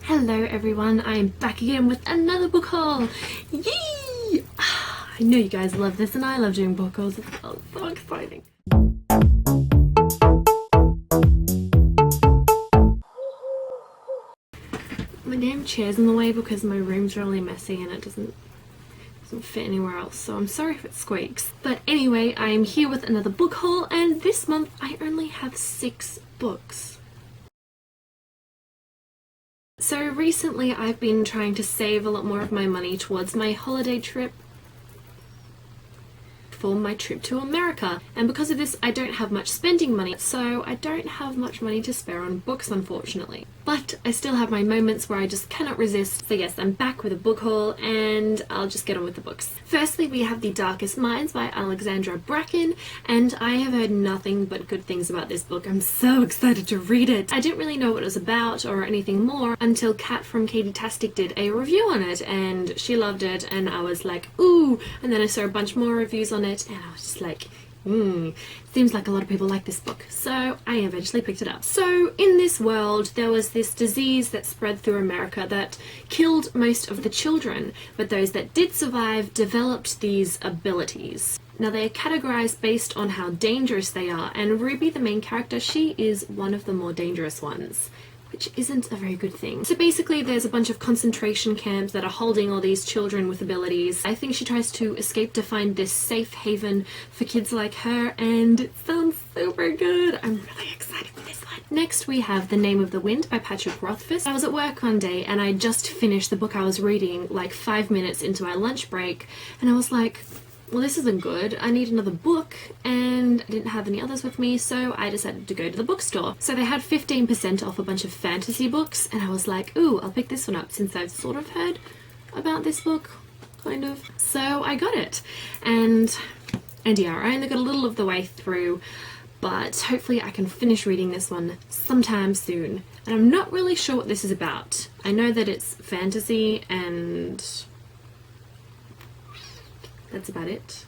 Hello everyone, I am back again with another book haul! Yay! I know you guys love this and I love doing book hauls as well, so exciting! My damn chair's in the way because my room's really messy and it doesn't fit anywhere else, so I'm sorry if it squeaks. But anyway, I am here with another book haul, and this month I only have 6 books. So recently I've been trying to save a lot more of my money towards my holiday trip for my trip to America, and because of this I don't have much spending money, so I don't have much money to spare on books, unfortunately. But I still have my moments where I just cannot resist, so yes, I'm back with a book haul and I'll just get on with the books. Firstly, we have The Darkest Minds by Alexandra Bracken, and I have heard nothing but good things about this book. I'm so excited to read it. I didn't really know what it was about or anything more until Kat from Katie-tastic did a review on it, and she loved it, and I was like, ooh, and then I saw a bunch more reviews on it and I was just like, seems like a lot of people like this book, so I eventually picked it up. So in this world there was this disease that spread through America that killed most of the children, but those that did survive developed these abilities. Now they are categorized based on how dangerous they are, and Ruby, the main character, she is one of the more dangerous ones, which isn't a very good thing. So basically there's a bunch of concentration camps that are holding all these children with abilities. I think she tries to escape to find this safe haven for kids like her, and it sounds super good. I'm really excited for this one. Next we have The Name of the Wind by Patrick Rothfuss. I was at work one day and I just finished the book I was reading like 5 minutes into my lunch break, and I was like, well, this isn't good, I need another book, and I didn't have any others with me, so I decided to go to the bookstore. So they had 15% off a bunch of fantasy books, and I was like, ooh, I'll pick this one up since I've sort of heard about this book, kind of. So I got it, and yeah, I only got a little of the way through, but hopefully I can finish reading this one sometime soon. And I'm not really sure what this is about. I know that it's fantasy and that's about it.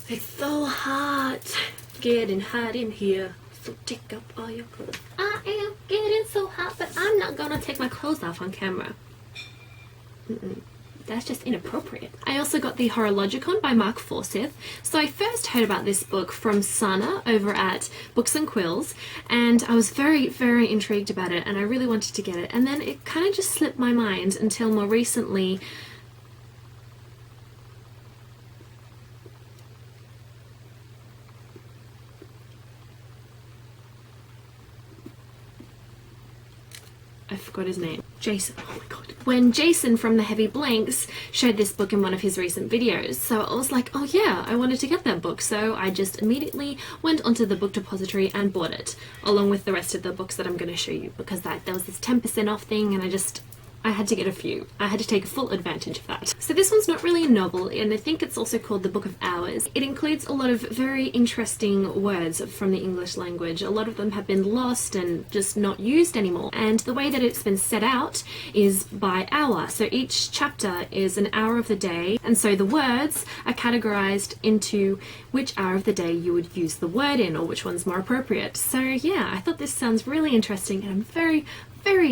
It's so hot. Getting hot in here. So take up all your clothes. I am getting so hot, but I'm not gonna take my clothes off on camera. That's just inappropriate. I also got The Horologicon by Mark Forsyth. So I first heard about this book from Sana over at Books and Quills, and I was very, very intrigued about it, and I really wanted to get it. And then it kind of just slipped my mind until more recently I forgot his name. Jason. Oh my god. When Jason from The Heavy Blanks showed this book in one of his recent videos, so I was like, oh yeah, I wanted to get that book, so I just immediately went onto the book depository and bought it, along with the rest of the books that I'm going to show you, because there was this 10% off thing and I had to get a few. I had to take full advantage of that. So this one's not really a novel, and I think it's also called The Book of Hours. It includes a lot of very interesting words from the English language. A lot of them have been lost and just not used anymore. And the way that it's been set out is by hour. So each chapter is an hour of the day, and so the words are categorized into which hour of the day you would use the word in, or which one's more appropriate. So yeah, I thought this sounds really interesting, and I'm very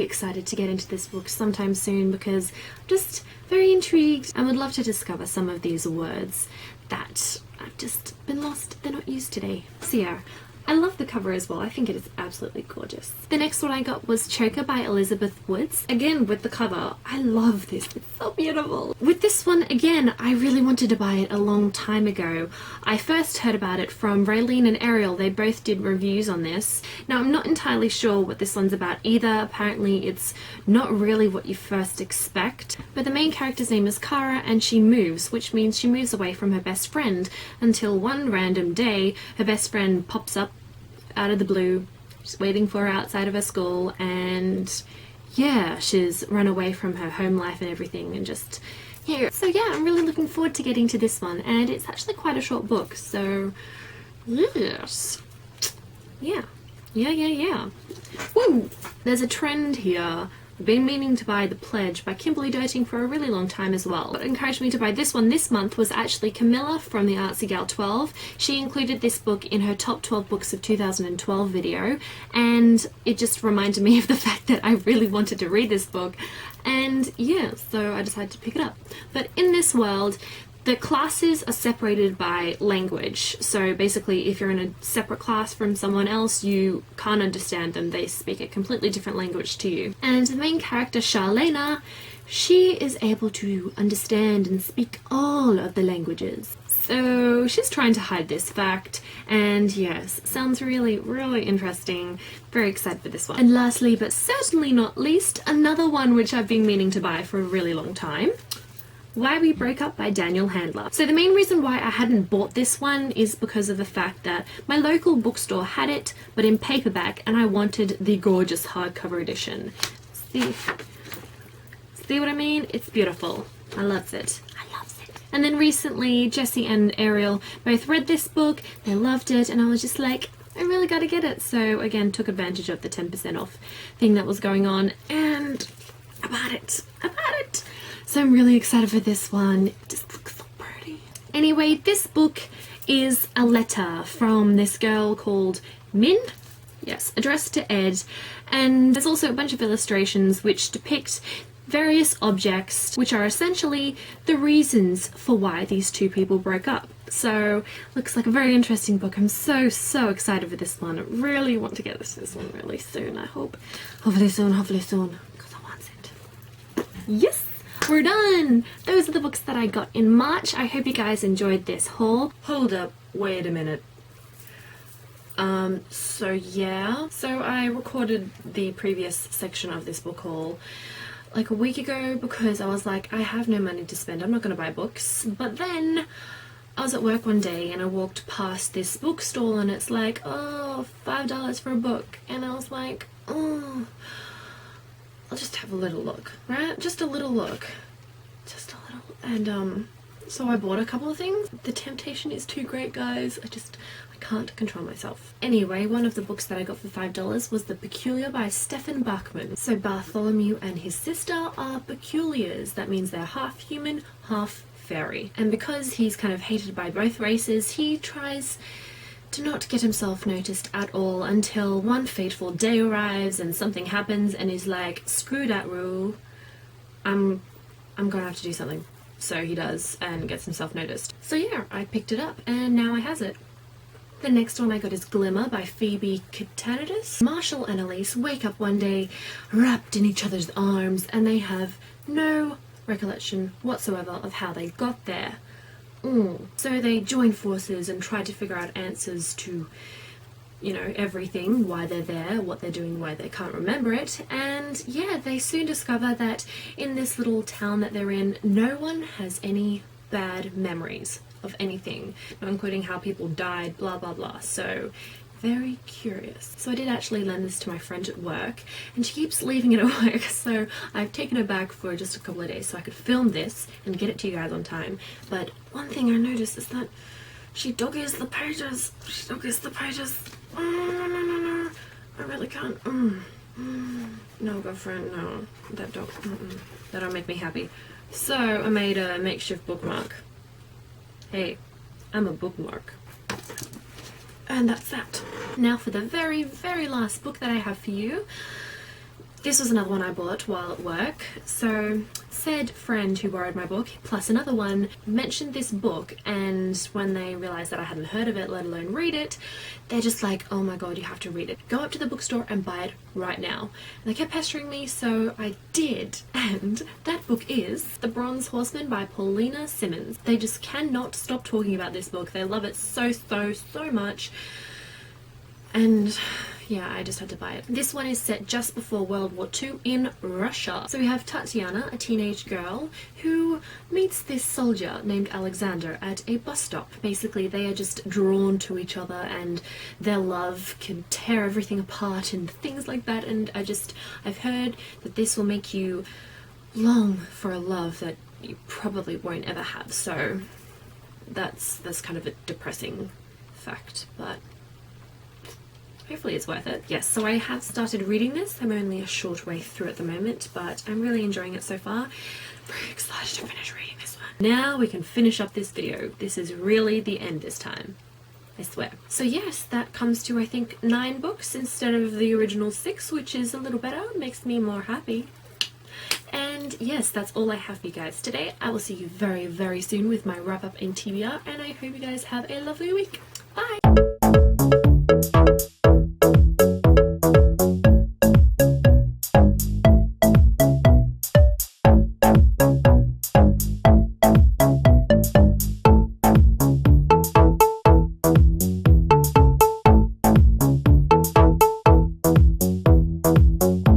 excited to get into this book sometime soon because I'm just very intrigued and would love to discover some of these words that I've just been lost, they're not used today. So yeah, I love the cover as well. I think it is absolutely gorgeous. The next one I got was Choker by Elizabeth Woods. Again, with the cover, I love this. It's so beautiful. With this one, again, I really wanted to buy it a long time ago. I first heard about it from Raylene and Ariel. They both did reviews on this. Now, I'm not entirely sure what this one's about either. Apparently, it's not really what you first expect. But the main character's name is Kara, and she moves, which means she moves away from her best friend until one random day, her best friend pops up out of the blue, just waiting for her outside of her school, and yeah, she's run away from her home life and everything, and just yeah. So yeah, I'm really looking forward to getting to this one, and it's actually quite a short book, so yes, yeah. Woo! There's a trend here I've been meaning to buy The Pledge by Kimberly Doting for a really long time as well. What encouraged me to buy this one this month was actually Camilla from the Artsy Gal 12. She included this book in her top 12 books of 2012 video, and it just reminded me of the fact that I really wanted to read this book, and yeah, so I decided to pick it up. But in this world, the classes are separated by language. So basically, if you're in a separate class from someone else, you can't understand them. They speak a completely different language to you. And the main character, Charlena, she is able to understand and speak all of the languages. So she's trying to hide this fact, and yes, sounds really, really interesting. Very excited for this one. And lastly, but certainly not least, another one which I've been meaning to buy for a really long time. Why We Break Up by Daniel Handler. So the main reason why I hadn't bought this one is because of the fact that my local bookstore had it, but in paperback, and I wanted the gorgeous hardcover edition. See what I mean? It's beautiful. I loves it. And then recently, Jessie and Ariel both read this book, they loved it, and I was just like, I really gotta get it. So again, took advantage of the 10% off thing that was going on, and I bought it. So I'm really excited for this one. It just looks so pretty. Anyway, this book is a letter from this girl called Min. Yes, addressed to Ed. And there's also a bunch of illustrations which depict various objects which are essentially the reasons for why these two people broke up. So looks like a very interesting book. I'm so excited for this one. I really want to get this one really soon, I hope. Hopefully soon, because I want it. Yes! We're done! Those are the books that I got in March. I hope you guys enjoyed this haul. Hold up, wait a minute. So yeah. So I recorded the previous section of this book haul like a week ago because I was like, I have no money to spend, I'm not going to buy books. But then I was at work one day and I walked past this bookstall and it's like, oh, $5 for a book. And I was like, oh, I'll just have a little look, right? Just a little look. And so I bought a couple of things. The temptation is too great, guys. I can't control myself. Anyway, one of the books that I got for $5 was The Peculiar by Stefan Bachman. So Bartholomew and his sister are peculiars. That means they're half human, half fairy. And because he's kind of hated by both races, he tries to not get himself noticed at all until one fateful day arrives and something happens and he's like, screw that rule, I'm gonna have to do something. So he does and gets himself noticed. So yeah, I picked it up and now I has it. The next one I got is Glimmer by Phoebe Catanidis. Marshall and Elise wake up one day wrapped in each other's arms and they have no recollection whatsoever of how they got there. So they join forces and try to figure out answers to, you know, everything, why they're there, what they're doing, why they can't remember it, and yeah, they soon discover that in this little town that they're in, no one has any bad memories of anything, not including how people died, blah blah blah. So very curious. So I did actually lend this to my friend at work and she keeps leaving it at work, so I've taken it back for just a couple of days so I could film this and get it to you guys on time. But one thing I noticed is that she dog-ears the pages. No. I really can't. No, girlfriend, no. That don't make me happy. So I made a makeshift bookmark. Hey, I'm a bookmark. And that's that. Now for the very, very last book that I have for you. This was another one I bought while at work. So said friend who borrowed my book, plus another one, mentioned this book, and when they realized that I hadn't heard of it, let alone read it, they're just like, oh my god, you have to read it. Go up to the bookstore and buy it right now. And they kept pestering me, so I did. And that book is The Bronze Horseman by Paulina Simmons. They just cannot stop talking about this book. They love it so much. And yeah, I just had to buy it. This one is set just before World War II in Russia. So we have Tatiana, a teenage girl, who meets this soldier named Alexander at a bus stop. Basically, they are just drawn to each other and their love can tear everything apart and things like that. And I've heard that this will make you long for a love that you probably won't ever have. So that's kind of a depressing fact, but hopefully it's worth it. Yes, so I have started reading this. I'm only a short way through at the moment, but I'm really enjoying it so far. Very excited to finish reading this one. Now we can finish up this video. This is really the end this time, I swear. So yes, that comes to I think 9 books instead of the original 6, which is a little better, makes me more happy. And yes, that's all I have for you guys today. I will see you very, very soon with my wrap up and TBR, and I hope you guys have a lovely week. Bye!